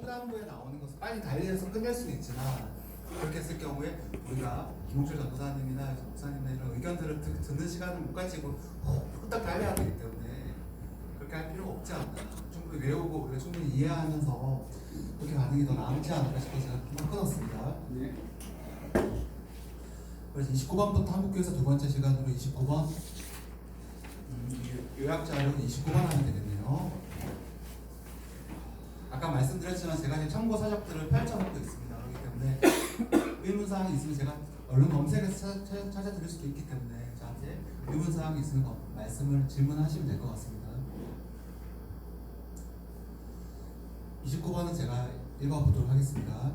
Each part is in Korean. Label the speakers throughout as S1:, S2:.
S1: 후반부에 나오는 것을 빨리 달리해서 끝낼 수는 있지만 그렇게 했을 경우에 우리가 김홍철 전도사님이나 목사님의 이런 의견들을 듣는 시간을 못 가지고 후딱 달려야 되기 때문에 그렇게 할 필요가 없지 않나. 충분히 외우고 우리가 충분히 이해하면서 그렇게 가는 게 더 나은지 않을까 싶어서 제가 한번 끊었습니다.
S2: 네.
S1: 그래서 29번부터 한국교회에서 두 번째 시간으로 29번 요약자료는 29번 하면 되겠네요. 아까 말씀드렸지만 제가 지금 참고 사적들을 펼쳐놓고 있습니다. 그렇기 때문에 의문사항이 있으면 제가 얼른 검색해서 찾아드릴 수도 있기 때문에 저한테 의문사항이 있으면 말씀을 질문하시면 될 것 같습니다. 29번은 제가 읽어보도록 하겠습니다.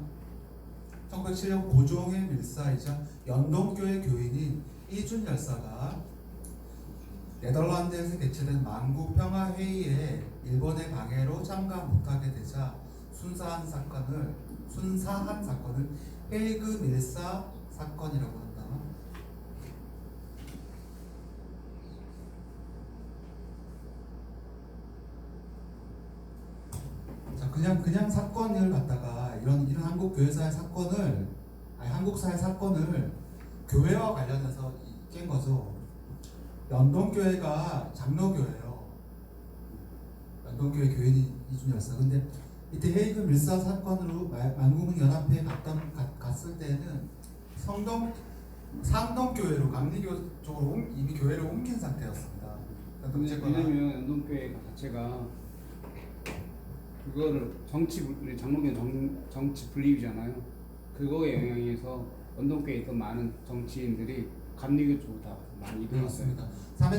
S1: 1907년 고종의 밀사이자 연동교회 교인인 이준 열사가 네덜란드에서 개최된 만국 평화 회의에 일본의 방해로 참가 못하게 되자 순사한 사건을 헤이그 밀사 사건이라고 한다. 자, 그냥 사건을 갖다가 이런 한국 교회사의 사건을 한국사의 사건을 교회와 관련해서 깬 거죠. 연동교회가 장로교회예요. 연동교회 교인이 이준 열사. 근데 이때 헤이그 밀사 사건으로 만국연합회에 갔을 때는 상동교회로 감리교 쪽으로 이미 교회를 옮긴 상태였습니다.
S2: 왜냐면 연동교회 자체가 그거를 우리 장로교 정치 분립이잖아요. 그거에 영향해서 연동교회에 있던 많은 정치인들이 감리교 쪽으로 다 많이 이동했어요.
S1: 사회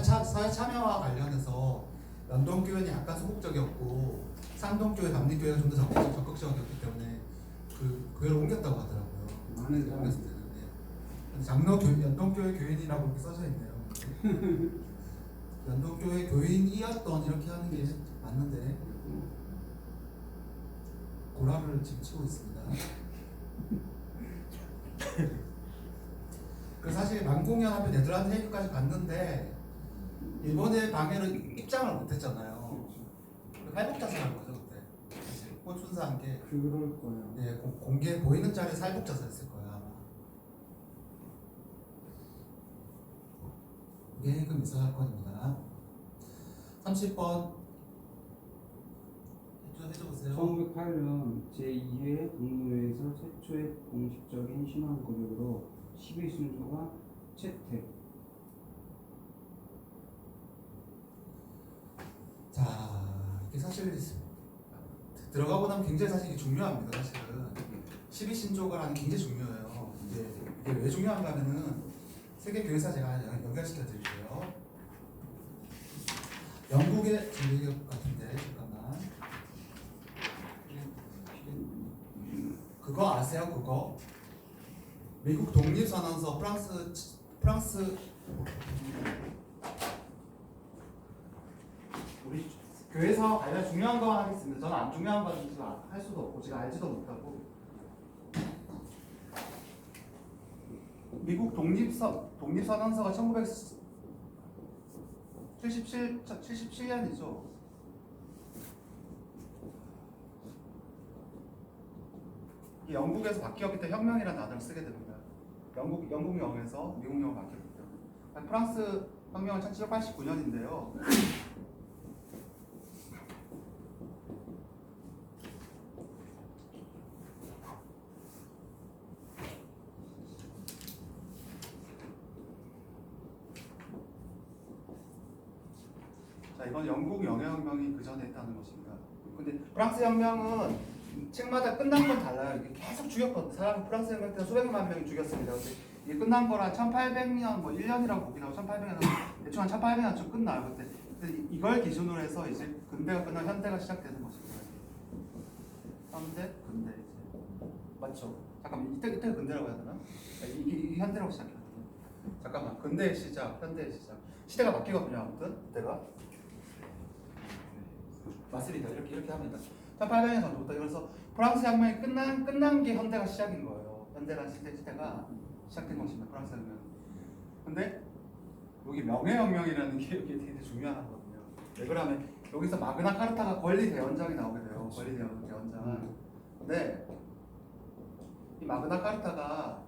S1: 참여와 관련해서 연동교회는 약간 소극적이었고 상동교회, 감리교회가 좀 더 적극적이었기 때문에 그 교회로 옮겼다고 하더라고요.
S2: 많은 사람들.
S1: 연동교회 교인이라고 이렇게 써져 있네요. 연동교회 교인이었던 이렇게 하는 게 맞는데 고라를 지금 치고 있습니다. 그래서 사실 만국연합회 네덜란드 회의까지 갔는데 일본의 방해로 입장을 못했잖아요. 살복자서한 거죠 그때. 사실 혼순사한 게.
S2: 그럴 거예요.
S1: 네, 공개 보이는 자리에 살복자서였을 거야 아마. 이게 해금 미사 사건입니다. 30번 해줘보세요.
S2: 1908년 제2회 동문회에서 최초의 공식적인 신앙 고백으로 11신조가 채택.
S1: 자, 이게 사실 들어가고 나면 굉장히 사실 이게 중요합니다. 사실은 12신조가라는 게 굉장히 중요해요. 이게 왜 중요한가 하면은 세계교회사 제가 연결시켜 드릴게요. 영국의 진리교 같은데 잠깐만. 그거 아세요? 그거? 미국 독립선언서 프랑스 우리 교회사와 관련 중요한 거 하겠습니다. 저는 안 중요한 건 지금 할 수도 없고 제가 알지도 못하고. 미국 독립선언서가 1977년이죠. 이 영국에서 바뀌었기 때문에 혁명이라는 단어를 쓰게 됩니다. 영국 영에서 미국 영으로 바뀌었기 때문에. 프랑스 혁명은 1789년인데요. 자, 이건 영국 영해혁명이 그 전에 했다는 것입니다. 근데 프랑스 혁명은 책마다 끝난 건 달라요. 이게 계속 죽였거든요. 사람 프랑스 혁명 때 수백만 명이 죽였습니다. 근데 이게 끝난 거라 1800년 뭐 1년이라고 보긴 하고 1800년 대충 한 1800년쯤 끝나요. 그때 이걸 기준으로 해서 이제 근대가 끝나고 현대가 시작되는 것입니다. 현대, 근대 이제 맞죠? 잠깐만 이때 근대라고 해야 되나? 이게 현대라고 시작해요. 잠깐만 근대의 시작, 현대의 시작. 시대가 바뀌거든요. 아무튼 그때가 맞습니다. 이렇게 합니다. 1800년 전부터. 그래서 프랑스 혁명이 끝난 게 현대가 시작인 거예요. 현대라는 시대가 시작된 것입니다. 프랑스 혁명. 근데 여기 명예혁명이라는 게 여기 되게 중요한 거거든요. 왜 그러면 여기서 마그나 카르타가 권리 대원장이 나오게 돼요. 권리 대원장. 네. 이 마그나 카르타가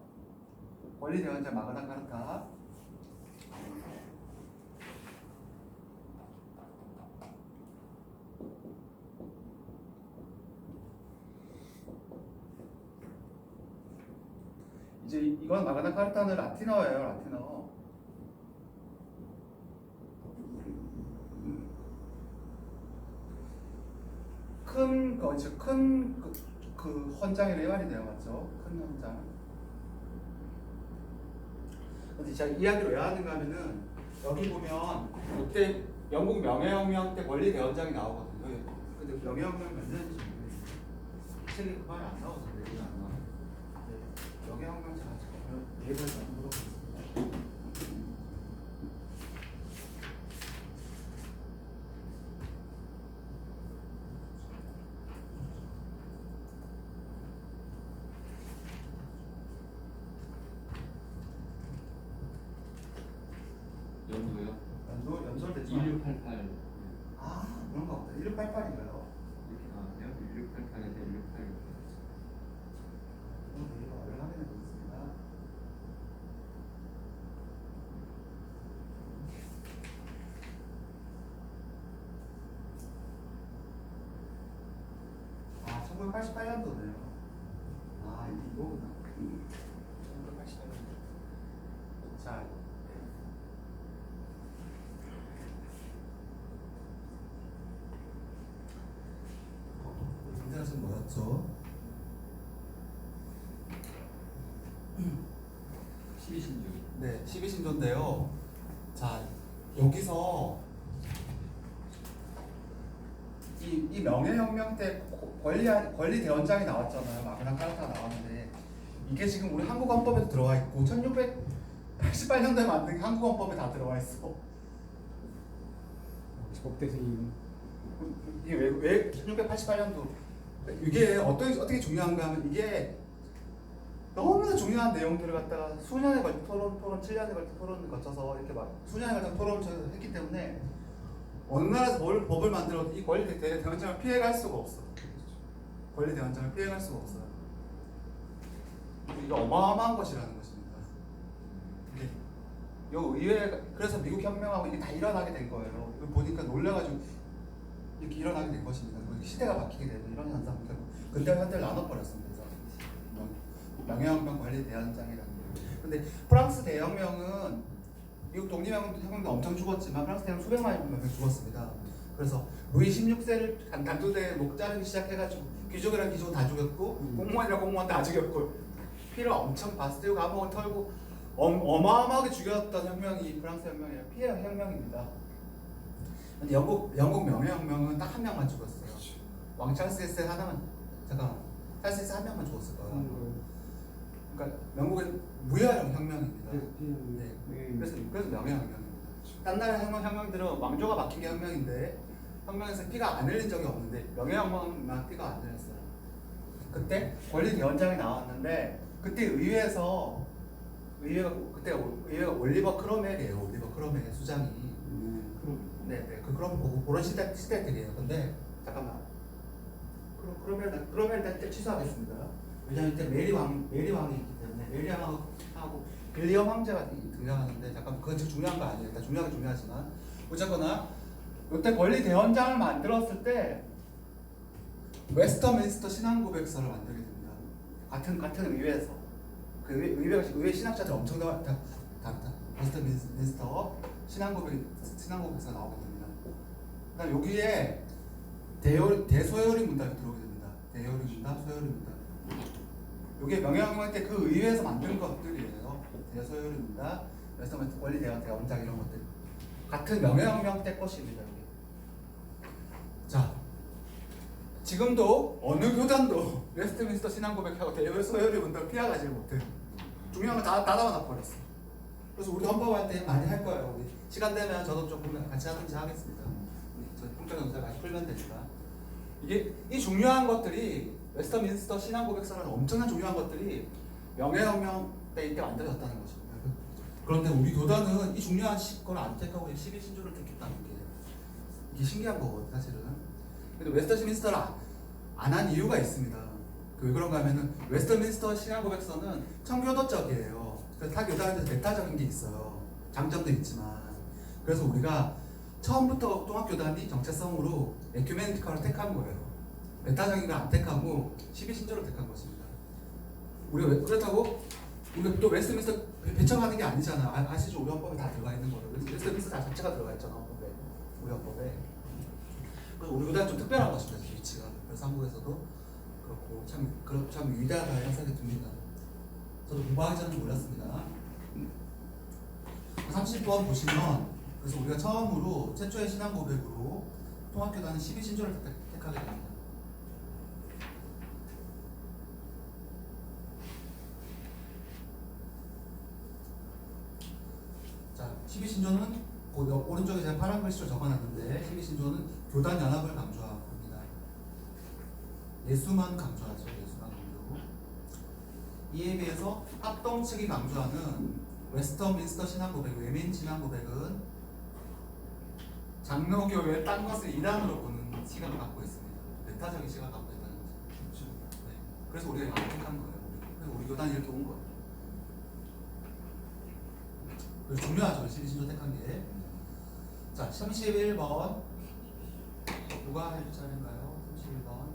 S1: 권리대원장 마그나 카르타 이제 이건 마그나 카르타는 라틴어예요. 라틴어. 큰 헌장이라 말이 돼요, 맞죠? 큰 헌장. 근데 제가 이야기를 왜 하는가 하면은 여기 보면 이때 영국 명예혁명 때 권리 대원장이 나오거든요. 근데 명예혁명 몇 년인지 모르겠어요. 책에 그 말이 안 나오던데 얘기가 안 나와. 네, 명예혁명 제가 얘기를 안 물어보겠습니다.
S3: 연도요?
S1: 연설됐죠?
S3: 1688
S1: 아 그런가 보다. 1688인가요?
S3: 이렇게 나왔네요. 1688에서 1688.
S1: 이거 말을 확인해 보겠습니다. 아 1988년도네요. 아 이거구나. 1988년도. 자. 문제는 뭐였죠?
S3: 12신조.
S1: 네, 12신조인데요. 자, 여기서 이 명예혁명 때 권리 대원장이 나왔잖아요. 마그나 카르타 나왔는데 이게 지금 우리 한국 헌법에도 들어와 있고 1688년도에 만든 한국 헌법에 다 들어와 있어.
S2: 법대생이
S1: 이게 왜 1688년도 이게 어떻게 중요한가 하면 이게 너무나 중요한 내용들을 갖다가 수년에 걸친 토론 7년에 걸친 토론을 거쳐서 이렇게 막 수년에 걸친 토론을 했기 때문에 어느 나라에서 법을 만들어도 이 권리 대원장을 피해갈 수가 없어. 권리 대원장을 피해갈 수가 없어요. 이게 어마어마한 것이라는 것입니다. 이게 요 의회 그래서 미국 혁명하고 이게 다 일어나게 된 거예요. 이거 보니까 놀라가지고 이렇게 일어나게 된 것입니다. 시대가 바뀌게 되고 이런 현상 때문에 근대와 현대를 나눠버렸습니다. 명예혁명 권리 대원장이라는 게. 근데 프랑스 대혁명은 미국 독립혁명도 엄청 죽었지만 프랑스 대혁명 수백만 명 죽었습니다. 그래서 루이 16세를 단두대에 목 자르기 시작해가지고 귀족이랑 귀족 다 죽였고 공무원이랑 공무원 다 죽였고 피를 엄청 바스티유 감옥을 털고 어마어마하게 죽였던 혁명이 프랑스 혁명이에요. 피해 혁명입니다. 근데 영국 명예혁명은 딱 한 명만 죽었어요. 왕 찰스 1세 하나만 잠깐만 찰스 1세 한 명만 죽었을 거예요. 그러니까 영국은 무혈형 혁명입니다. 네. 그래서 명예혁명입니다. 딴 나라 혁명들은 왕조가 바뀐 게 혁명인데 혁명에서 피가 안 흘린 적이 없는데 명예혁명만 피가 안 흘렸어요. 그때 권리 대원장이 나왔는데 그때 의회가 올리버 크로멜이에요. 올리버 크로멜의 수장이. 네. 그 크로멜 보고 그런 시대들이에요. 근데 잠깐만. 크로멜 때 취소하겠습니다. 왜냐면 이때 메리 왕이 있기 때문에 메리 왕하고 빌리엄 황제가 등장하는데 잠깐 그건 지금 중요한 거 아니에요. 일단 중요하지만 어쨌거나 이때 권리 대원장을 만들었을 때 웨스터민스터 신앙고백서를 만들게 됩니다. 같은 의회에서 그 의회 신학자들 엄청 다르다. 웨스터민스터 신앙고백서가 나오게 됩니다. 그다음 여기에 대소요리 문답이 들어오게 됩니다. 대요리 문답, 소요리 문답. 이게 명예혁명 때 그 의회에서 만든 것들이에요. 대소요리 문답, 웨스터민스터 권리 대원장 이런 것들. 같은 명예혁명 때 것입니다. 여기. 자, 지금도 어느 교단도 웨스트민스터 신앙고백하고 대소요리 문답을 피해가지 못해. 중요한 거 다 담아놔 버렸어. 그래서 우리 헌법할 때 많이 할 거예요. 우리 시간 되면 저도 조금 같이 하든지 하겠습니다. 저 풍적 연설 같이 풀면 되니까. 이 중요한 것들이 웨스터민스터 신앙고백서라는 엄청난 중요한 것들이 명예혁명 때 이때 만들어졌다는 것입니다. 그런데 우리 교단은 이 중요한 걸 안 택하고 12신조를 택했다는 게 이게 신기한 거거든요, 사실은. 근데 웨스터민스터를 안 한 이유가 있습니다. 왜 그런가 하면은 웨스트민스터 신앙고백서는 청교도적이에요. 그래서 타 교단에서 메타적인 게 있어요. 장점도 있지만. 그래서 우리가 처음부터 통합교단이 정체성으로 에큐메니컬을 택한 거예요. 메타적인 걸 안 택하고 12신조를 택한 것입니다. 우리가 그렇다고 우리가 또 웨스트민스터 배척하는 게 아니잖아. 아시죠? 우리 헌법에 다 들어가 있는 거예요. 웨스트민스터 자체가 들어가 있잖아. 헌법에. 우리 헌법에. 그래서 우리 교단은 좀 특별한 것입니다. 위치가. 그래서 한국에서도 그렇고 참 위대하다 이런 생각이 듭니다. 저도 공부하기 전에 몰랐습니다. 30번 보시면 그래서 우리가 처음으로 최초의 신앙 고백으로 통합교단은 12신조를 택하게 됩니다. 자, 12신조는 오른쪽에 제가 파란 글씨로 적어놨는데 12신조는 교단 연합을 강조합니다. 예수만 강조하죠. 예수만 강조. 이에 비해서 합동 측이 강조하는 웨스터민스터 신앙고백, 외민 신앙고백은 장로교회의 딴 것을 이단으로 보는 시각을 갖고 있습니다. 메타적인 시각을 갖고 있다는 거죠. 네. 그래서 우리가 이렇게 택한 거예요. 그래서 우리 교단이 이렇게 온 거예요. 그래서 중요하죠. 12신조 택한 게. 자, 31번 누가 할 차례인가요? 31번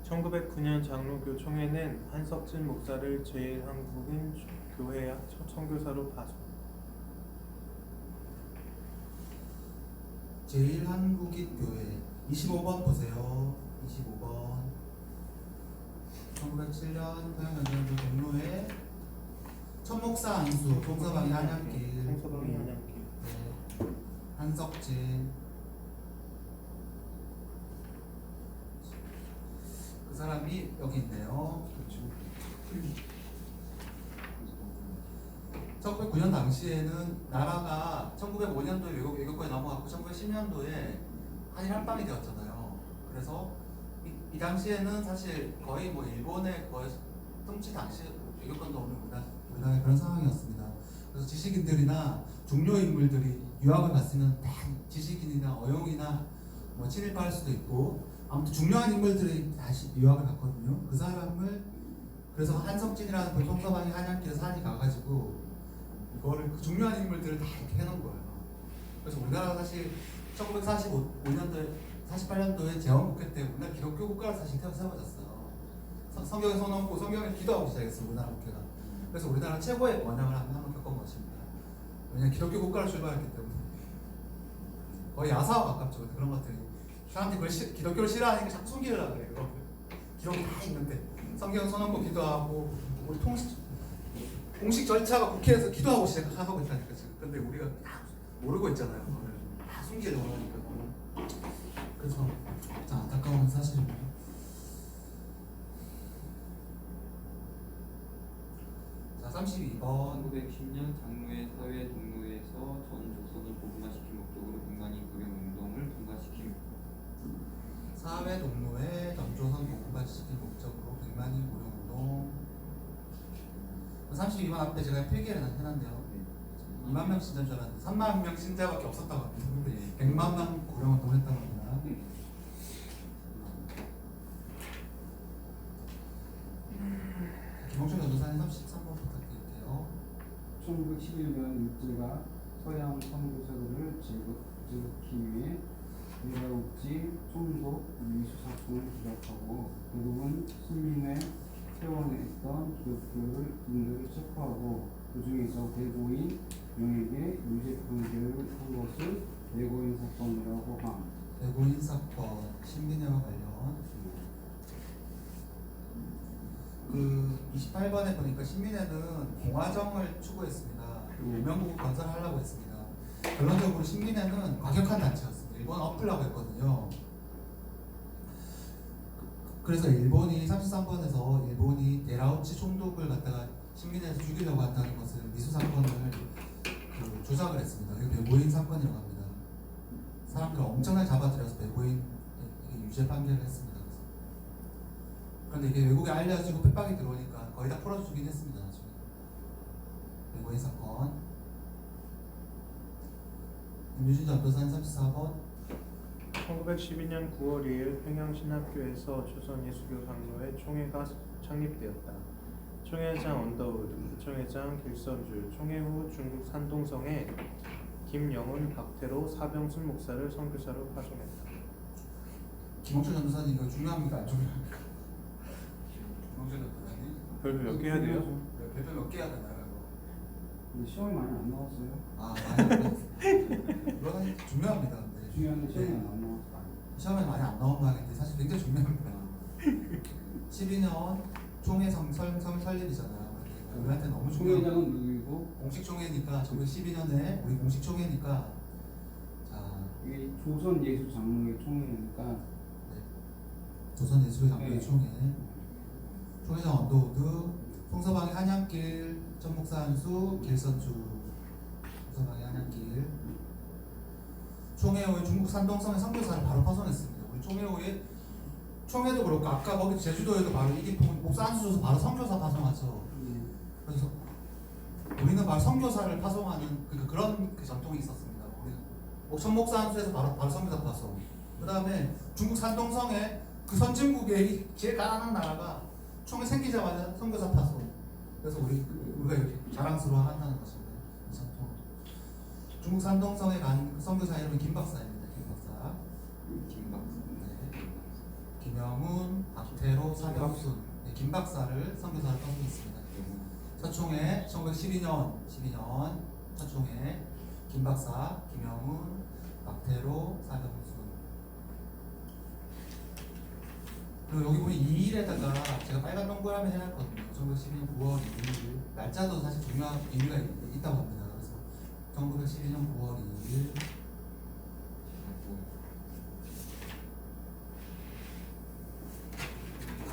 S4: 1909년 장로교 총회는 한석진 목사를 제1한국인 교회 선교사로 파송.
S1: 제1한국인 교회 25번 보세요. 25번 1907년 평양연장교 동로회 첫 목사 안수 동서방이 한양길
S4: 동서방이 한양길.
S1: 네. 한석진 그 사람이 여기 있네요.
S2: 그렇죠.
S1: 1909년 당시에는 나라가 1905년도에 외교권에 넘어갔고 1910년도에 한일 한방이 되었잖아요. 그래서 이 당시에는 사실 거의 뭐 일본의 거의 통치 당시 외교권도 없는 우리나라의 그런 상황이었습니다. 그래서 지식인들이나 중요 인물들이 유학을 갔으면 다 지식인이나 어용이나 뭐 친일파할 수도 있고 아무튼 중요한 인물들이 다시 유학을 갔거든요. 그 사람을 그래서 한석진이라는 그 통서방이 한양길에서 한이 가가지고 이거를 그 중요한 인물들을 다 이렇게 해놓은 거예요. 그래서 우리나라가 사실 1945년도에 48년도에 제헌국회 때 우리나라 기독교 국가로 사실 세워졌어요. 성경에 손 얹고 성경에 기도하고 시작했어요. 우리나라 국회가. 그래서 우리나라 최고의 번영을 한번 겪은 것입니다. 왜냐하면 기독교 국가로 출발했기 때문에 거의 야사와 가깝죠. 그런 것들이 사람들이 기독교를 싫어하니까 자꾸 숨기려고 그래요. 기록이 다 있는데 성경 손 얹고 기도하고 우리 공식 절차가 국회에서 기도하고 시작하고 있다니까 지금. 근데 우리가 다 모르고 있잖아요. 그걸 다 숨기려고 하니까. 그래서 참 안타까운 사실입니다. 자, 32번
S3: 1910년 장로회 사회 동로회에서 전 조선을 복음화시킬 목적으로 민간인 구령 운동을 통과시킵니다.
S1: 사회 동로회 전조선 복음화시킬 목적으로 100만인 고령운동. 32번 앞에 제가 필기를 해놨네요. 2만 명 신자인 줄 알았는데 3만 명 신자밖에 없었다고 합니다. 근데 100만 명 고령운동을 했다고 합니다. 김홍준 전도사님 33번 부탁드릴게요.
S2: 1911년 육제가 서양 선교사들을 제국하기 위해 미라국지 총독 미수사건을 조작하고 결국은 신민회 세원에 있던 기독교인들을 체포하고 그 중에서 대고인 명에게 유죄 판결을 한 것을 대고인 사건이라고 함.
S1: 대고인 사건 신민회와 관련 그 28번에 보니까 신민회는 공화정을 추구했습니다. 그리고 우명국을 건설하려고 했습니다. 결론적으로 신민회는 과격한 단체였습니다. 일본 엎으려고 했거든요. 그래서 일본이 33번에서 일본이 데라우치 총독을 갖다가 신민회에서 죽이려고 한다는 것을 미수 사건을 조작을 했습니다. 이게 배고인 사건이라고 합니다. 사람들을 엄청나게 잡아들여서 배고인 유죄 판결을 했습니다. 그런데 이게 외국에 알려지고 핍박이 들어오니까 거의 다 풀어주긴 했습니다. 나중에. 배고인 사건. 임유진 전도사님 34번
S4: 1912년 9월 2일 평양신학교에서 조선예수교 장로회 총회가 창립되었다. 총회장 언더우드, 부총회장 길선주, 총회 후 중국 산동성에 김영훈, 박태로, 사병순 목사를 선교사로 파송했다.
S5: 김홍철 전도사님 이거 중요합니까 안 중요합니까? 김홍철 전도사님
S4: 별표 몇 개 해야 돼요?
S5: 별표 몇 개 해야 되나요?
S2: 근데 시험이 많이 안 나왔어요.
S5: 아 많이 안 나왔어요. 이거는 중요합니다. 근데
S2: 중요한데 시험이
S5: 네.
S2: 안 나왔어요.
S5: 시험에 많이 안 나온 모양인데 사실 굉장히 중요합니다. 12년 총회 설립이잖아요. 우리한테 너무 중요한
S2: 총회장은 누구이고
S5: 공식 총회니까 1912년에 우리 공식 총회니까 자
S2: 이게 조선 예수 장로회 총회니까
S5: 네. 조선예술장로회
S2: 네.
S5: 총회 총회장 언더우드 송서방의 한양길 전목사 한수 길선주 송서방의 한양길 총회 후에 중국 산동성의 선교사를 바로 파송했습니다. 우리 총회 후에 총회도 그렇고 아까 거기 제주도에도 바로 이기풍 목사 한수 줘서 바로 선교사 파송하죠. 그래서 우리는 바로 선교사를 파송하는 그런 전통이 있었습니다. 우리 옥천 목사 한수에서 바로 선교사 파송. 그 다음에 중국 산동성에 그 선진국의 제일 가난한 나라가 총회 생기자마자 선교사 파송. 그래서 우리가 이렇게 자랑스러워한다는 것입니다. 이 전통. 중국 산동성에 간 선교사 이름은 김박사입니다. 김박사. 네. 김영훈, 박태로, 사병순. 네, 김박사를 선교사로 파송했습니다. 첫 총회 1912년 첫 총회 김박사, 김영훈, 박태로, 사병순. 그리고 여기 보면 2일에다가 제가 빨간 동그라미 해놨거든요. 1912년 9월 2일 날짜도 사실 중요한 의미가 있다고 합니다. 그래서 1912년 9월 2일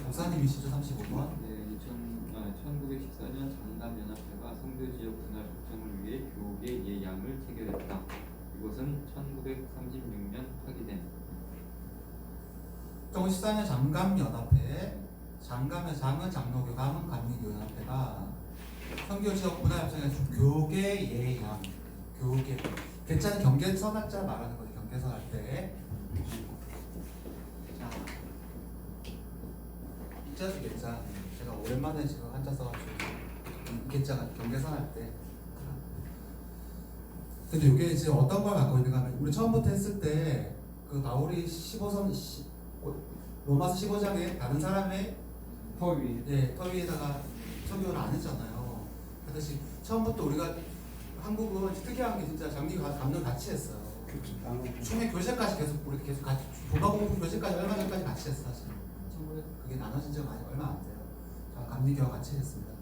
S5: 목사님이시죠? 35번.
S3: 네, 1914년 장남연합회가 선교지역 분할 확정을 위해 교계 예양을 체결했다. 이것은 1936년 파기된
S5: 1914년 장감연합회 장감의 장은 장로교, 감은 감리교연합회가 선교지역 분할 협정에서 교계 예양 교계 개자는 경계선학자 말하는 거죠. 경계선 할 때. 자, 입자수 개자 제가 오랜만에 지금 한자 써가지고 개자가 경계선 할 때. 근데 이게 이제 어떤 걸 갖고 있는가 하면 우리 처음부터 했을 때 그 바울이 15선 로마서 15장에 다른 사람의
S2: 터 위에
S5: 예, 터 위에다가 선교를 안 했잖아요. 그렇듯이 처음부터 우리가 한국은 특이한 게 진짜 장미가 감독 같이 했어요. 총회 교재까지 우리 계속 같이 조가공부 교재까지 얼마 전까지 같이 했어 사실. 처음에 그게 나눠진 지가 얼마 안 돼요. 감리교와 같이 했습니다.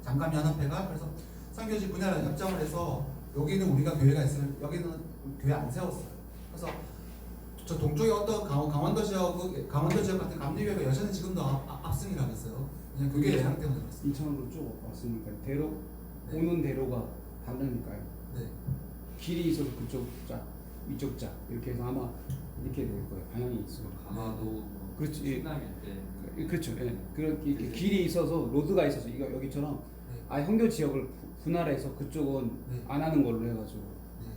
S5: 장감연합회가 그래서 선교지 분야를 협정을 해서 여기는 우리가 교회가 있으면 여기는 교회 안 세웠어요. 그래서 저 동쪽에 어떤 강원도 지역 같은 감리교회가 여전히 지금도 압승이라면서요. 그냥 교계 예상 때문에 그렇습니다.
S2: 인천으로 쭉 왔으니까 대로
S5: 네.
S2: 오는 대로가 다르니까요.
S5: 네.
S2: 길이 있어서 그쪽 자, 이쪽 자 이렇게 해서 아마 이렇게 될 거예요. 방향이 있어.
S3: 강화도
S2: 그렇지, 예.
S3: 충남일 때
S2: 그렇죠. 예. 그렇게 이렇게 길이 있어서 로드가 있어서 이거 여기처럼
S5: 네.
S2: 아 형교 지역을 분할해서 그쪽은
S5: 네.
S2: 안 하는 걸로 해가지고.
S5: 네.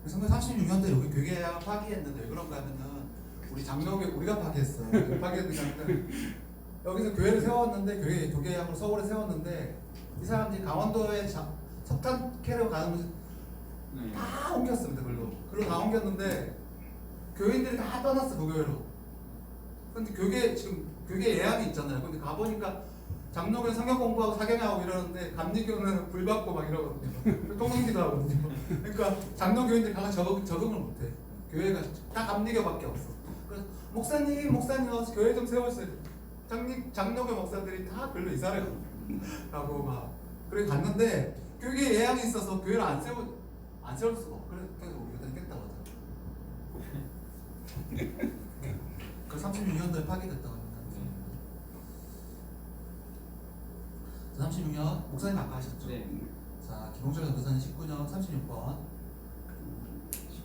S5: 그래서 36년도에 여기 교계야 파기했는데 왜 그런가 하면은 우리 장로교 우리가 파기했어요. 파기했으니까 여기서 교회를 세웠는데 교계약으로 서울에 세웠는데 이 사람들이 강원도에 석탄 캐러 가는 곳
S3: 네.
S5: 다 옮겼습니다. 글로 다 옮겼는데 교인들이 다 떠났어 그 교회로. 근데 교계 예약이 있잖아요. 근데 가보니까 장로교는 성경 공부하고 사경하고 이러는데 감리교는 불 받고 막 이러거든요. 똥행기도 하거든요. 그러니까 장로교인들이 가서 적응을 못해. 교회가 다 감리교밖에 없어. 그래서 목사님 와서 교회 좀 세워주세요. 장로교 목사들이 다 글로 이사를 가고 막 그래 갔는데 교계 예약이 있어서 교회를 안 세울 수가 없어. 그래서 우리가 땡겼다고 하더라고요. 그 36년도에 파기됐다고 합니다. 36년 목사님 아까 하셨죠?
S3: 네.
S5: 자, 김홍철 전도사님 19년 36번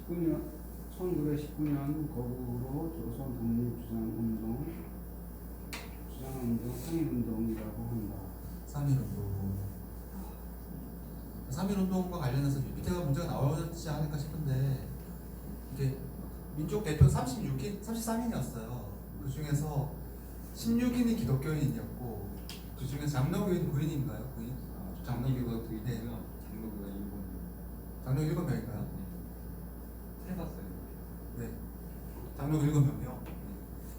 S2: 19년 1919년 거국으로 조선 독립 주장운동 상인운동이라고 한다.
S5: 3.1운동 3.1운동과 관련해서 밑에가 문제가 나오지 않을까 싶은데 이게 민족 대표 33인이었어요. 그 중에서 16인이 기독교인이었고 그 중에서 장로교인 9인인가요? 9인?
S3: 장로교가 두
S5: 네.
S3: 있고요. 장로교가 일본.
S5: 장로 7명인가요?
S3: 해봤어요.
S5: 네. 장로 7명이요.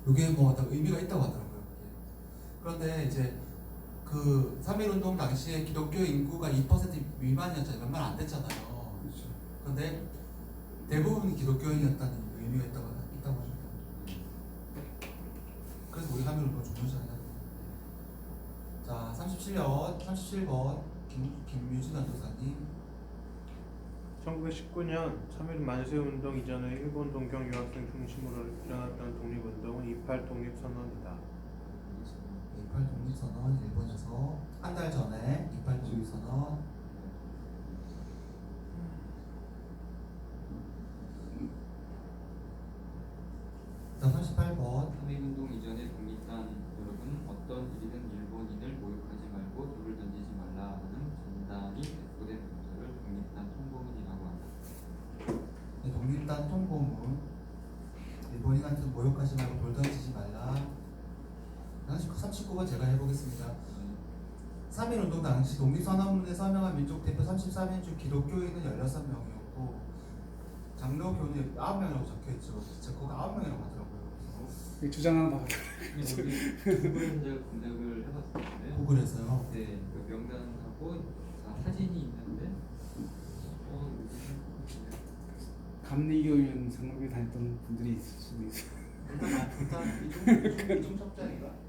S5: 이게 뭐 어떤 의미가 있다고 하더라고요. 그런데 이제 그 3.1운동 당시에 기독교 인구가 2% 미만이었잖아요. 몇 만 안 됐잖아요.
S2: 그렇죠.
S5: 그런데 대부분이 기독교인이었다는 의미가 있다고 합니다. 그래서 우리 3.1운동 중요시하는 자, 37번 김유진 전도사님.
S4: 1919년 3.1 만세운동 이전에 일본 동경 유학생 중심으로 일어났던 독립운동은 28 독립선언이다.
S5: 28 독립선언 일본에서 한 달 전에 28 독립선언. 자, 38번
S3: 3.1운동 이전에 독립한 여러분 어떤 일이든 일본인을 모욕하지 말고 돌을 던지지 말라 하는 전단이 배포된 문서를 독립단 통보문이라고 한다.
S5: 네, 독립단 통보문. 일본인한테 모욕하지 말고 돌 던지지 말라. 39번 제가 해보겠습니다. 3.1운동 당시 독립선언문에 서명한 민족 대표 33인 중 기독교인은 16명이었고 장로교는 9명이라고 적혀있죠. 진짜 거기 9명이라고 하더라고요.
S2: 이 주장하는 바
S3: 여기 구글에서 검색을 해봤었는데
S5: 구글에서요.
S3: 네, 그 명단하고 사진이 있는데
S2: 감리교인 장로교 다녔던 분들이 있을 수도 있어요.
S1: 일단 이중 첩자니까.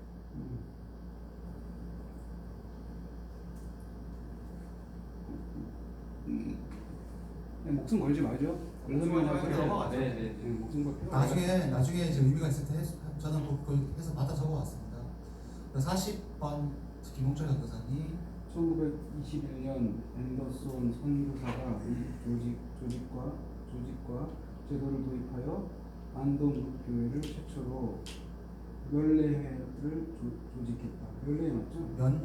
S2: 그냥 목숨 걸지 말죠.
S1: 목숨 걸지 말고 넘어가죠.
S3: 네네.
S2: 목숨 걸 필요가 없어요.
S5: 나중에 이제 의미가 있을 때 저는 그걸 해서 받아 적어왔습니다. 40번 김홍철 전도사님.
S2: 1921년 앤더슨 선교사가 조직과 제도를 도입하여 안동교회를 최초로 연례회를 조직했다. 연례회 맞죠?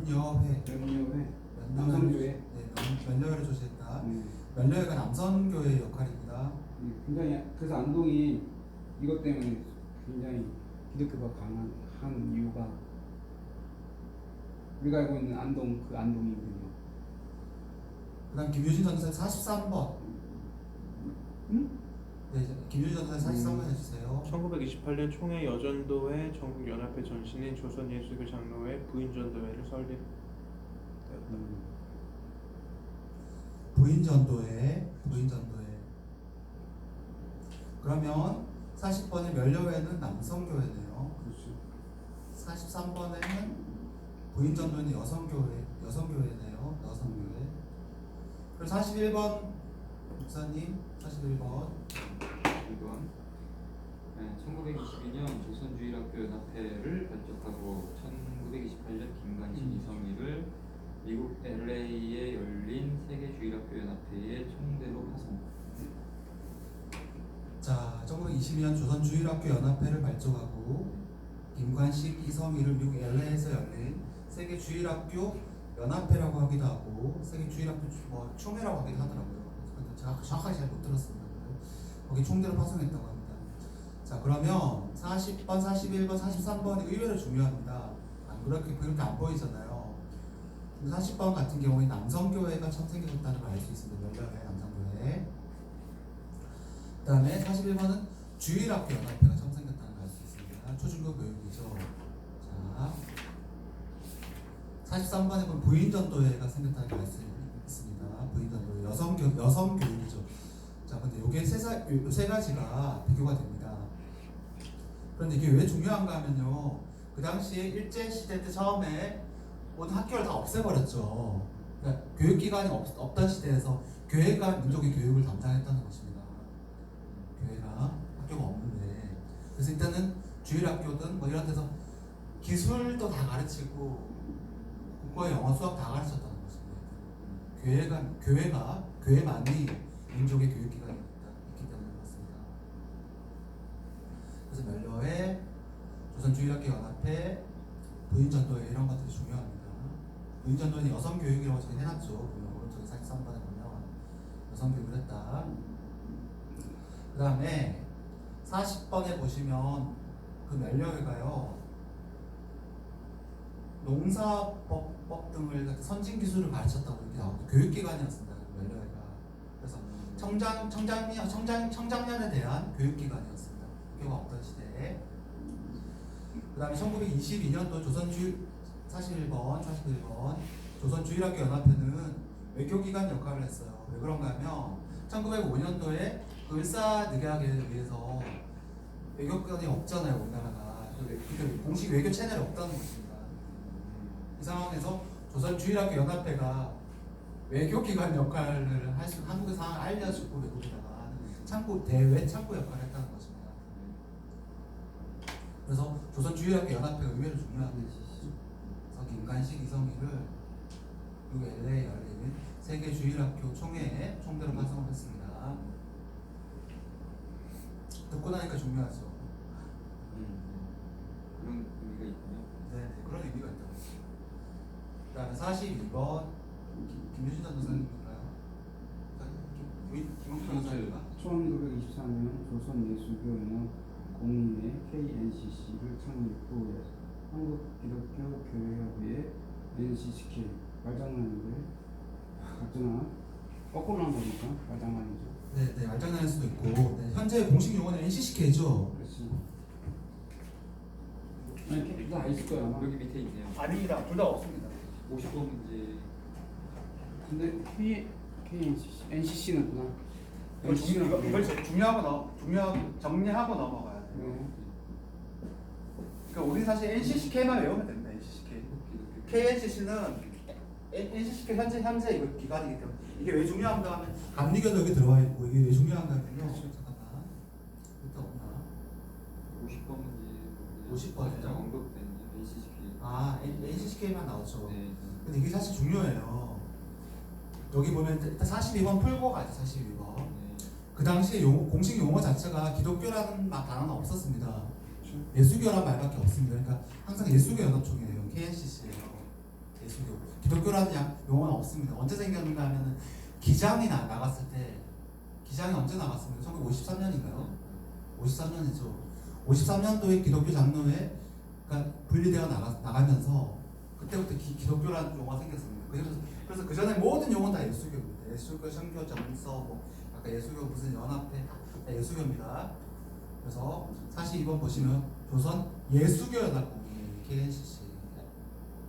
S5: 면여회.
S2: 연례회. 남성교회.
S5: 네, 면여회를 조직했다.
S2: 네.
S5: 면여회가 남성교회의 역할입니다.
S2: 굉장히 그래서 안동이 이것 때문에 굉장히 기독교가 강한 이유가 우리가 알고 있는 안동 그 안동이거든요.
S5: 그다음 김유진 전도사님 43번. 네, 김유진 전도사님 43번 해주세요.
S4: 1928년 총회 여전도회 전국연합회 전신인 조선예수교 장로회 부인전도회를 설립.
S5: 부인전도회. 그러면 40번의 면여회는 남성교회네요.
S2: 그렇죠.
S5: 43번에는 부인전도회는 여성교회네요. 여성교회. 그리고 41번 목사님 41번.
S3: 이건 1922년 조선주일학교연합회를 발족하고 1928년 김관식 이성희를 미국 LA에 열린 세계주일학교연합회의 총대로 파송.
S5: 자, 1922년 조선주일학교연합회를 발족하고 김관식 이성희를 미국 LA에서 열린 세계주일학교 연합회라고 하기도 하고 세계주일학교 총회라고 하기도 하더라고요. 근데 제가 정확하게 잘 못 들었습니다. 거기 총대로 파송했다고 합니다. 자, 그러면 40번, 41번, 43번이 의외로 중요합니다. 그렇게 안 보이잖아요. 40번 같은 경우에 남성교회가 처음 생겼다는 걸 알 수 있습니다. 면여회 남성교회. 그 다음에 41번은 주일학교 연합회가 처음 생겼다는 걸 알 수 있습니다. 초중고 교육이죠. 자, 43번에 보면 부인전도회가 생겼다는 걸 알 수 있습니다. 부인전도회 여성교육이죠. 자, 근데 이게 세 가지가 비교가 됩니다. 그런데 이게 왜 중요한가 하면요, 그 당시에 일제시대 때 처음에 모든 학교를 다 없애버렸죠. 그러니까 교육기관이 없던 시대에서 교회가 민족의 교육을 담당했다는 것입니다. 교회가 학교가 없는데, 그래서 일단은 주일학교든 뭐 이런 데서 기술도 다 가르치고 국어, 영어, 수학 다 가르쳤다는 것입니다. 교회만이 민족의 교육기관이 있기 때문에 그렇습니다. 그래서 면여회, 조선주일학교연합회, 부인전도회 이런 것들이 중요합니다. 부인전도회는 여성교육이라고 저기 해놨죠. 오른쪽에 43번에 보면 여성교육을 했다. 그 다음에 40번에 보시면 그 멜려회가요 농사법 등을 선진 기술을 가르쳤다고 이렇게 나오고 교육기관이었습니다. 멜려회가. 그래서 청장년에 대한 교육기관이었습니다. 학교가 없던 시대에. 그 다음에 1922년도 조선주의 41번 조선주일학교 연합회는 외교기관 역할을 했어요. 왜 그런가 하면 1905년도에 그 을사늑약에 의해서 외교권이 없잖아요, 우리나라가. 그러니까 공식 외교 채널이 없다는 것입니다. 이 상황에서 조선주일학교 연합회가 외교기관 역할을 할 수, 한국의 상황을 알려주고 외국에다가 대외 창구 역할을 했다는 것입니다. 그래서 조선주일학교 연합회가 의외로 중요합니다. 그래서 김관식, 이성희를 그리고 LA 열리는 세계주일학교 총회에 총대로 파송을 했습니다. 듣고 나니까 중요하죠.
S3: 그런 의미가 있군요.
S5: 네, 그런 의미가 있다고. 그 다음에 42번 김유진 전도사님인가요? 김홍철 전도사님인가?
S2: 1924년 조선예술교연합 공인회 KNCC를 창립 후 한국기독교교회협의회 NCCK 말장난인데 어쩌나 거꾸로 한 거니까 말장난이죠.
S5: 네, 알장난일 수도 있고. 네, 현재 공식 용어는 NCCK죠.
S2: 그렇지. 아니 다 있을 거야 아마.
S3: 여기 밑에 있네요.
S1: 아닙니다. 둘 다 없습니다.
S3: 50번 문제.
S2: 근데 KNCC, NCC는 구나.
S1: 이걸 중요하고 정리하고 넘어가야 돼요.
S2: 네.
S1: 그러니까 우리 사실 NCCK만 외우면 됩니다. NCCK. KNCC는 NCCK 현재 이거 기관이기 때문에 이게 왜 중요한가 하면
S5: 감리교도 여기 들어와 있고 이게 왜 중요한가 하면요. 잠깐만. 일단 없나?
S3: 50번 문제.
S5: 50번 이요?
S3: 가장 언급된 NCCK.
S5: 아, NCCK만 나오죠.
S3: 네.
S5: 근데 이게 사실 중요해요. 여기 보면 일단 42번 풀고 가죠. 42번.
S3: 네.
S5: 그 당시에 공식 용어 자체가 기독교라는 단어는 없었습니다. 예수교란 말밖에 없습니다. 그러니까 항상 예수교 연합총회예요. KNCC예요. 예수교. 기독교라는 용어는 없습니다. 언제 생겼는가 하면은 기장이 나갔을 때, 기장이 언제 나갔습니까? 1953년인가요? 53년이죠. 53년도에 기독교 장로회가 분리되어 나가면서 그때부터 기독교라는 용어가 생겼습니다. 그래서 그 전에 모든 용어는 다 예수교입니다. 예수교, 선교, 정서, 뭐 아까 예수교 무슨 연합회 다 예수교입니다. 그래서 42번 보시면 조선 예수교 연합공회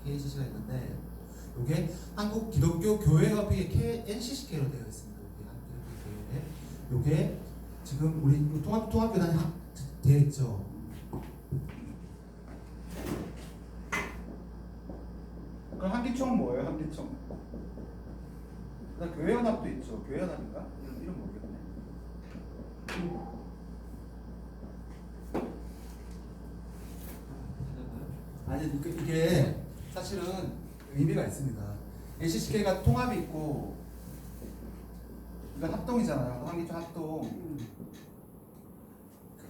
S5: KNCC가 있는데 이게 한국 기독교 교회협의회 KNCCK로 되어 있습니다. 이게 지금 우리 통합교단이 되어 있죠.
S1: 그럼 한기총은 뭐예요? 한기총. 그다음 교회연합도 있죠. 교회연합인가? 이름 모르겠네.
S5: 아니 이게 사실은 의미가 있습니다. NCCK가 통합이 있고 이건 합동이잖아요. 한기총 합동.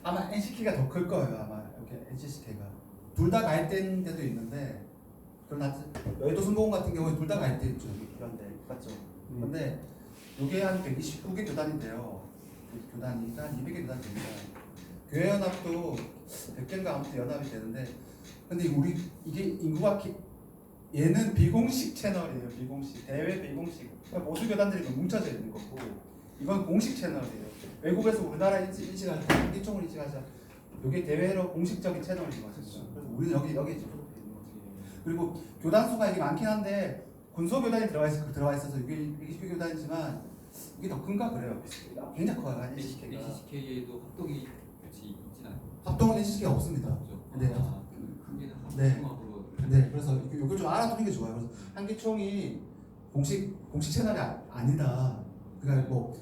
S5: 아마 NCK가 더 클 거예요. 아마 이렇게 NCCK가 둘 다 가입된 데도 있는데 그러나 여의도 순복음 같은 경우에 둘 다 가입돼 있죠. 그런데 맞죠? 그런데 이게 한 129개 교단인데요. 교단이 한 200개 교단 됩니다. 교회연합도 100개인가 아무튼 연합이 되는데 근데 이게 인구가 얘는 비공식 채널이에요. 비공식 대외 비공식. 그러니까 보수 교단들이 뭉쳐져 있는 거고 이건 공식 채널이에요. 외국에서 우리나라 인식할 때 한기총을 인식하자. 이게 대외로 공식적인 채널인 거죠. 그래서 우리는 여기 이제 소속돼 있는 거지. 그리고 교단 수가 이게 많긴 한데 군소 교단이 들어가 있어서 이게 120개 교단이지만 이게 더 큰가 그래요. 굉장히 커요. NCCK가.
S3: NCCK에도 합동이 같이 있진 않아요.
S5: 합동은 NCCK가 없습니다.
S3: 그렇죠.
S5: 네.
S3: 크게는
S5: 네.
S3: 합동으로.
S5: 네, 그래서 이걸 좀 알아두는 게 좋아요. 그래서 한기총이 공식 채널이 아니다. 그러니까 뭐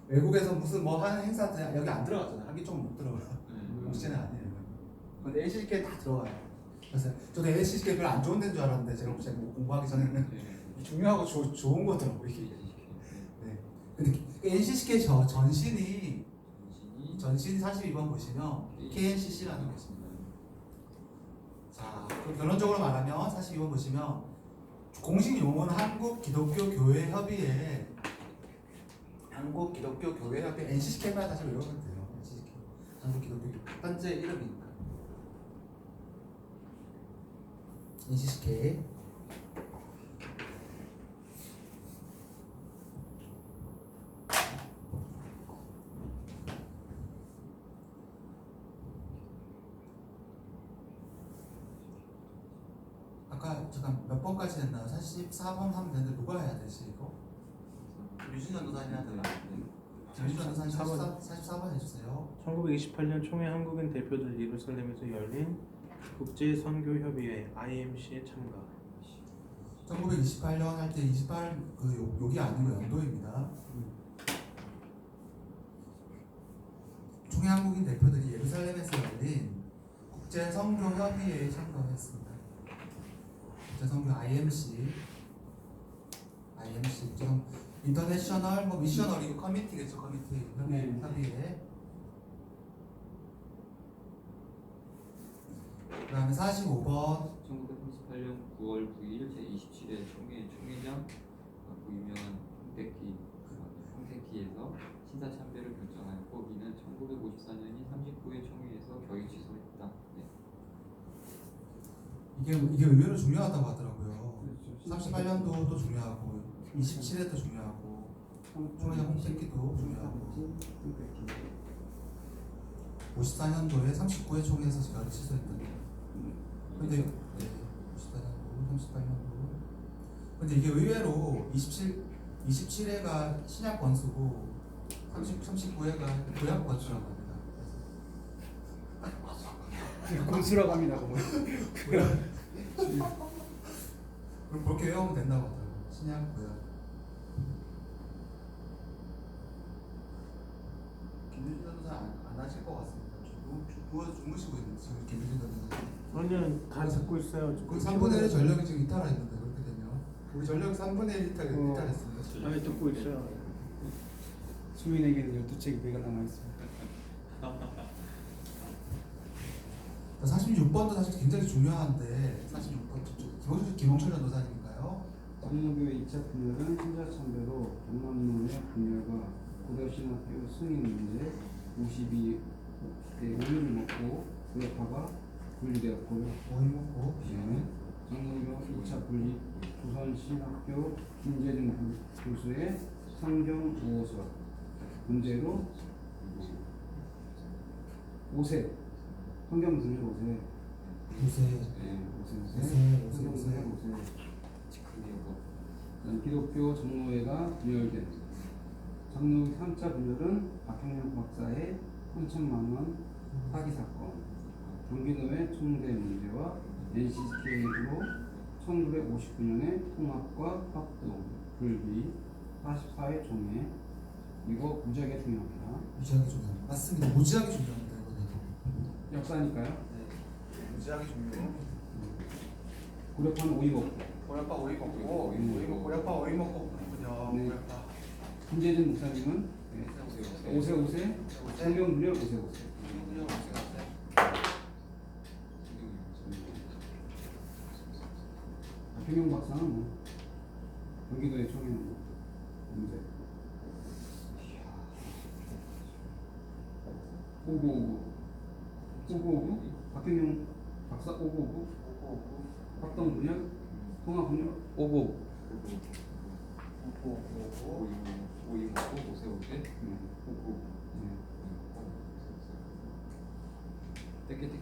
S5: 외국에서 무슨 뭐 하는 행사 여기 안 들어가잖아요. 한기총은 못 들어가. 공식 채널 아니에요. 근데 NCCK 다 들어가요. 그래서 저도 NCCK 별로 안 좋은 데인 줄 알았는데 제가 공부하기 전에는
S3: 네.
S5: 중요하고 좋은 거더라고요. 이게. 네. 근데 NCCK 전신이 42번 보시면 KNCC라는 것입니다. 자, 그럼 결론적으로 말하면 42번 보시면 공식 용어는 한국기독교교회협의회 NCCK만 다시 외우면 돼요. NCCK. 한국기독교 현재 이름이니까. 인시스케. 아까 잠깐 몇 번까지 했나요? 44번 하면 되는데 누가 해야 되지 이거? 유진 전도사님 해야 되나? 유진 전도사님 44번 해주세요.
S4: 1928년 총회 한국인 대표들 예루살렘에서 열린 국제 선교 협의회 IMC에 참가.
S5: 1928년 할 때 28 욕이 아니고 연도입니다. 총회 한국인 대표들이 예루살렘에서 열린 국제 선교 협의회에 참가했습니다. 국제 선교 IMC 인터내셔널 뭐 미셔너리 커미티겠죠. 커미티
S2: 네.
S5: 협의회. 그다음에 45번
S3: 1938년 9월 9일 제27회 총회장 그 유명한 홍택기에서 신사참배를 결정하였고 이는 1954년인 39회 총회에서 결의 취소했다. 네.
S5: 이게 의외로 중요하다고 하더라고요. 38년도도 중요하고 27회도 중요하고 총회장 홍택기도 중요하고 54년도에 39회 총회에서 결의 취소했다. 근데 54년도, 38년도. 근데 이게 의외로 27회가 신약 권수고 39회가 구약 권수라고 합니다.
S2: 권수라고 합니다.
S5: 그럼 그렇게 외우면 된다고 하더라고요. 신약 구약. 김유진 전도사 안 하실 것 같습니다. 주무시고 있는데 지금 김유진 전도사.
S4: 저는 다 듣고 있어요.
S5: 그 3분의 1 전력이 지금 이탈했는데 그렇게 되면 우리 전력 3분의 1 이탈했습니다.
S4: 아니 듣고 있어요.
S2: 수민에게는 12책이 배가 남아있습니다.
S5: 46번도 사실 굉장히 중요한데 46번 김홍철 전도사님인가요?
S2: 장로교회 2차 분열은 신자참배로 동남로의 분열과 고려신학교 승인 문제 52대 오류를 먹고 구역파가 분리되었고요.
S5: 오이 먹고
S2: 장로교 2차 분리 조선신학교 김재준 교수의 성경 5서 문제로 5세 성경 문제 5세
S5: 요새
S2: 성경 문제 5세 기독교 장로회가 분열된 장로 3차 분열은 박형렬 박사의 3천만 원 사기 사건 경기도의 총대 문제와 NCK로 1959년에 통합과 합동 불비 44회 총회 이거 무지하게 중요합니다.
S5: 무지하게 중요합니다. 맞습니다. 무지하게 중요합니다. 이거는
S2: 역사니까요.
S1: 네. 무지하게 중요해요.
S2: 고려파는 오이 먹고
S1: 고려파 오이 먹고 고려파 오이 먹고 그렇군요.
S2: 네.
S1: 고려파.
S2: 김재준 목사님은 5세 성경 분열 5세 박형영 박사는 뭐 경기도의 총회는 뭐 문제 5959 박형영 박사 5959 합동 분열 통합 분열 59
S3: 오이 먹고 5세 호구 떼끼떼끼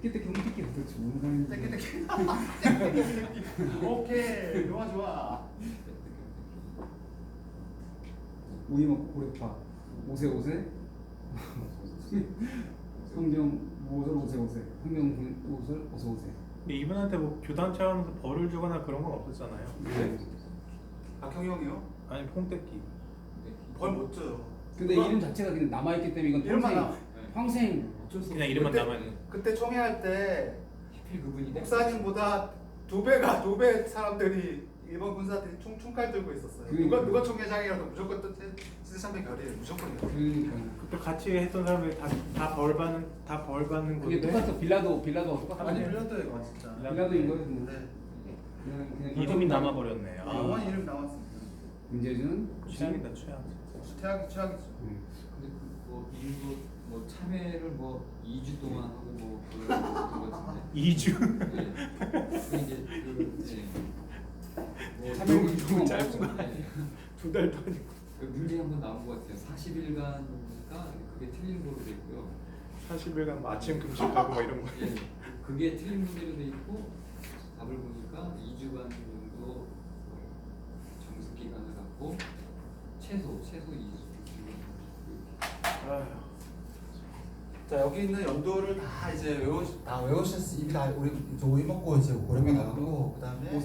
S2: 떼끼떼끼 홈떼끼 도대체 뭔
S1: 떼끼떼끼. 오케이. 좋아.
S2: 오이 먹고 고래파 5세 성경 5세 성경 5세
S4: 이분한테 뭐 교단 차원에서 벌을 주거나 그런 건 없었잖아요.
S2: 네.
S1: 박형영이요?
S4: 아니 퐁떼끼.
S1: 벌 못 줘요.
S2: 근데 이름 자체가 그냥 남아있기 때문에 이건
S1: 이름만
S2: 평생 평생 어쩔 수
S4: 그냥
S2: 없어.
S4: 이름만
S1: 그때-
S4: 남아있는.
S1: 그때 총회할 때
S3: 하필 그분이
S1: 목사님보다 2배 사람들이 일본 군사들이 총칼 들고 있었어요.
S2: 그러니까.
S1: 누가 총회장이라도 무조건 또 신사참배 결의예요. 무조건이요.
S2: 그러니까
S4: 그때 같이 했던 사람들이 다 벌 받는
S2: 그게
S4: 건데.
S2: 똑같아. 빌라도 똑같아.
S1: 아니 빌라도예요, 진짜.
S2: 빌라도인 거예요.
S1: 네.
S2: 그냥
S4: 이름이 남아버렸네.
S1: 영원 이름 나왔습니다.
S2: 김재준
S4: 최악이다 최악.
S1: 최악이죠.
S3: 근데 그뭐 일부 뭐 참여를 뭐 2주 동안 하고 뭐 그런 것 같은데.
S4: 2주.
S3: 네. 근데 이제 뭐
S2: 참여율이 좀
S4: 짧구나.
S3: 네.
S4: 2달도 아니고.
S3: 그 문제 한번 나온 것 같아요. 40일간가 그게 틀린 걸로 돼 있고요.
S4: 40일간 아침 금식하고 뭐 이런 거.
S3: 예, 그게 틀린 문제로 돼 있고 답을 보니까 2주간 정도 정습 기간을 갖고 최소 2주.
S4: 아휴.
S1: 자 여기 있는 연도를 다 이제 외우셨 이미 다 우리 오이 먹고 이제 오랜만에 나가고 그다음에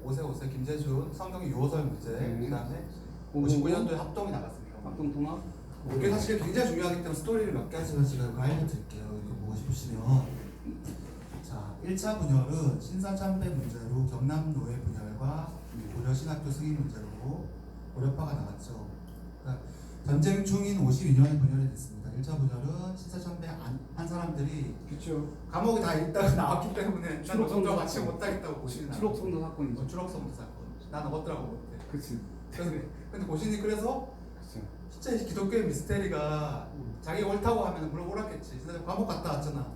S1: 오세 김재준 성경이 유호설 문제 그다음에 59년도에 합동이 나갔습니다.
S2: 합동 통합.
S1: 이게 사실 굉장히 중요하기 때문에 스토리를 몇 가지만 제가 알려드릴게요. 이거 보고 싶으시면 자 1차 분열은 신사참배 문제로 경남노예 분열과 고려신학교 승인 문제로 고려파가 나갔죠. 그러니까 전쟁 중인 52년에 분열이 됐습니다. 1차 분열은 신사참배 한 사람들이
S2: 그렇죠.
S1: 감옥에 다 있다가 나왔기 때문에 난
S2: 추록성도
S1: 너희들과 같이
S2: 사건.
S1: 못하겠다고 고신이 나왔어요.
S2: 추록성도 사건이죠.
S1: 추록성도 사건. 난 어쩌라고 못해.
S2: 그렇지.
S1: 그래서 근데 고신이 그래서
S2: 그렇죠.
S1: 진짜 이 기독교의 미스테리가 자기가 옳다고 하면 물론 옳았겠지. 근데 감옥 갔다 왔잖아.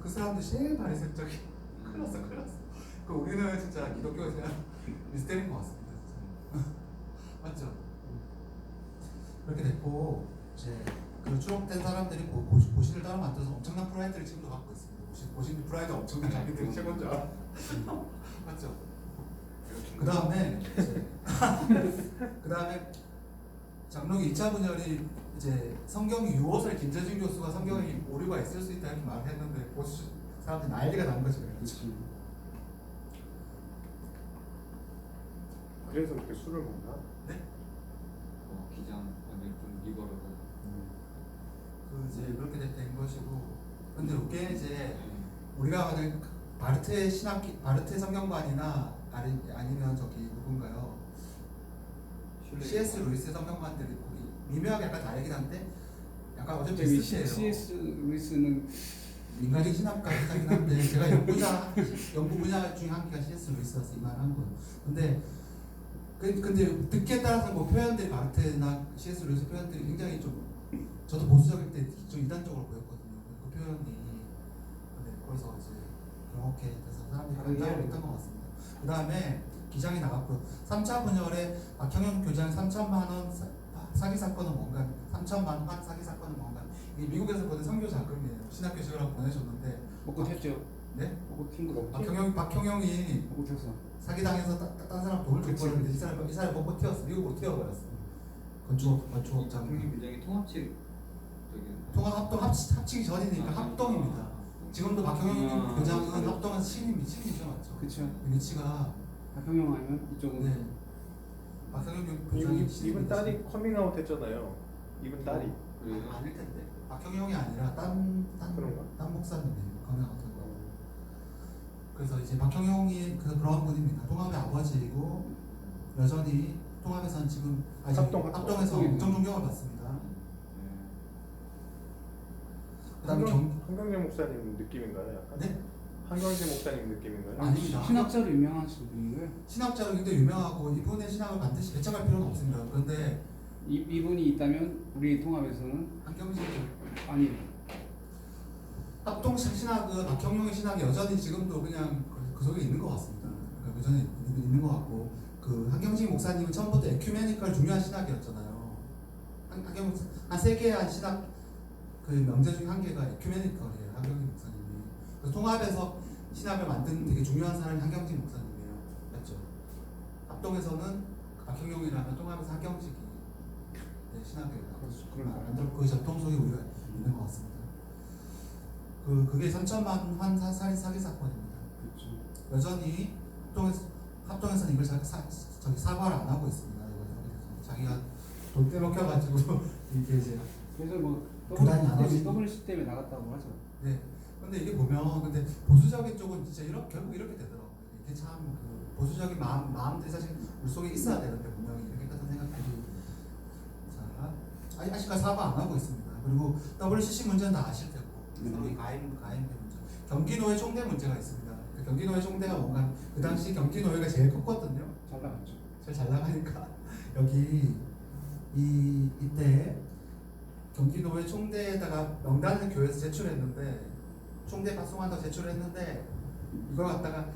S1: 그 사람들 제일 바리새적이 큰일 났어. 그 우리는 진짜 기독교에 대한 미스테리인 것 같습니다. 진짜. 맞죠? 그렇게 됐고 이제 그 추록된 사람들이 고신을 따라 만들어서 엄청난 프라이드를 지금도 갖고 있습니다. 고신 프라이드 엄청난 자기들이 최고인 줄 알아. 맞죠? 그 다음에 장로기 2차 분열이 이제 성경이 유호설 김재준 교수가 성경에 오류가 있을 수 있다 이렇게 말을 했는데 보수 사람들이 난리가 난 거죠.
S2: 그렇지.
S4: 그래서 그렇게 술을 먹나?
S1: 네?
S3: 기장 완전 좀 리버러다.
S1: 그 이제 그렇게 된 것이고 근데 이게 이제 우리가 만약 바르트 성경관이나 아니면 저기 누군가요? C.S. 루이스 성경관들이 거기 미묘하게 약간 다르긴 한데 약간 어차피 비슷해요.
S2: C.S. 루이스는
S1: 민간인 신학가이긴 한데 제가 연구 분야 중에 한 개가 C.S. 루이스라서 이만한 거예요. 근데 듣기에 따라서 뭐 표현들이 바르트나 C.S. 루이스 표현들이 굉장히 좀 저도 보수적일 때 좀 이단적으로 보였거든요. 그 표현이 그래서 이제 그렇게 돼서 사람들이 감당을 못한 것 같습니다. 그 다음에 기장이 나갔고요. 3차 분열에 박형영 교장 3천만 원 사기 사건은 뭔가 3천만 원 사기 사건은 뭔가 이 미국에서 보낸 선교 자금이에요. 신학교 지으라고 보내줬는데
S2: 먹고 튀었죠.
S1: 네?
S2: 먹고 튄 거.
S1: 박형영이
S2: 먹고 튀었어.
S1: 사기당해서 딴 사람 돈을 줬는데 이 사람이 먹고 튀었어. 미국으로 튀어버렸어. 건축업자
S3: 굉장히 통합식
S1: 통합 합동 합치기 전이니까 합동입니다. 지금도 박형영 교장은 합동한 신이죠, 맞죠?
S2: 그렇죠.
S1: 위치가
S2: 박형영 아니면 이쪽은
S1: 네. 박형영 교장이
S4: 이분 딸이 커밍아웃 했잖아요. 이분 딸이.
S3: 그래요?
S1: 아닐 텐데. 박형영이 아니라 딴 목사님이에요. 강연 같은 거. 그래서 이제 박형영이 그런 분입니다. 통합의 아버지이고 여전히 통합에서는 지금 합동에서 엄청 존경을 받습니다. 그다음에
S4: 한경재 목사님 느낌인가요? 약간?
S1: 네?
S4: 한경재 목사님 느낌인가요?
S1: 아닙니다.
S2: 신학자로 유명하신 분이고요.
S1: 신학자로 굉장히 유명하고 이분의 신학을 반드시 배척할 필요는 없습니다. 그런데
S2: 이분이 있다면 우리 통합에서는
S1: 한경식
S2: 아니
S1: 합동 신학은 박형용의 신학이 여전히 지금도 그냥 그 속에 있는 것 같습니다. 그러니까 여전히 있는 것 같고 그 한경식 목사님은 처음부터 에큐메니컬 중요한 신학이었잖아요. 한 세 개의 한 신학 그 명제 중에 한 개가 에큐메니컬이에요. 한경식 목사님이. 그래서 통합에서 신학을 만드는 되게 중요한 사람이 한경식 목사님이에요. 맞죠? 합동에서는 박형용이라면 통합에서 한경식이 신학을 만들고 그 전통 속에 우리가 있는 것 같습니다. 그게 3천만 원 사기 사건입니다.
S2: 그렇죠.
S1: 여전히 합동에서는 이걸 사과를 안 하고 있습니다. 이거 자기가 돈 떼먹혀가지고 이게 이제
S2: 그래서 뭐
S1: 부단히 안 하지.
S2: WC 때문에 나갔다고 하죠.
S1: 네. 근데 이게 보면 근데 보수적인 쪽은 진짜 결국 이렇게 되더라고요. 이게 참 그 보수적인 마음들이 사실 우리 속에 있어야 되는데 분명히 이렇게 같은 생각들이 자 아직까지 사과 안 하고 있습니다. 그리고 WCC 문제는 다 아실 테고 소위 가임배 문제, 경기노예 총대 문제가 있습니다. 그 경기노예 총대가 뭔가 그 당시 경기노예가 제일 컸거든요.
S2: 잘 나갔죠.
S1: 제일 잘 나가니까 여기
S5: 이때 경기도의 총대에다가 명단을 교회에서 제출했는데 총대 파송한다고 제출했는데 이걸 갖다가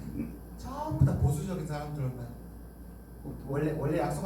S5: 전부 다 보수적인 사람들만 원래 약속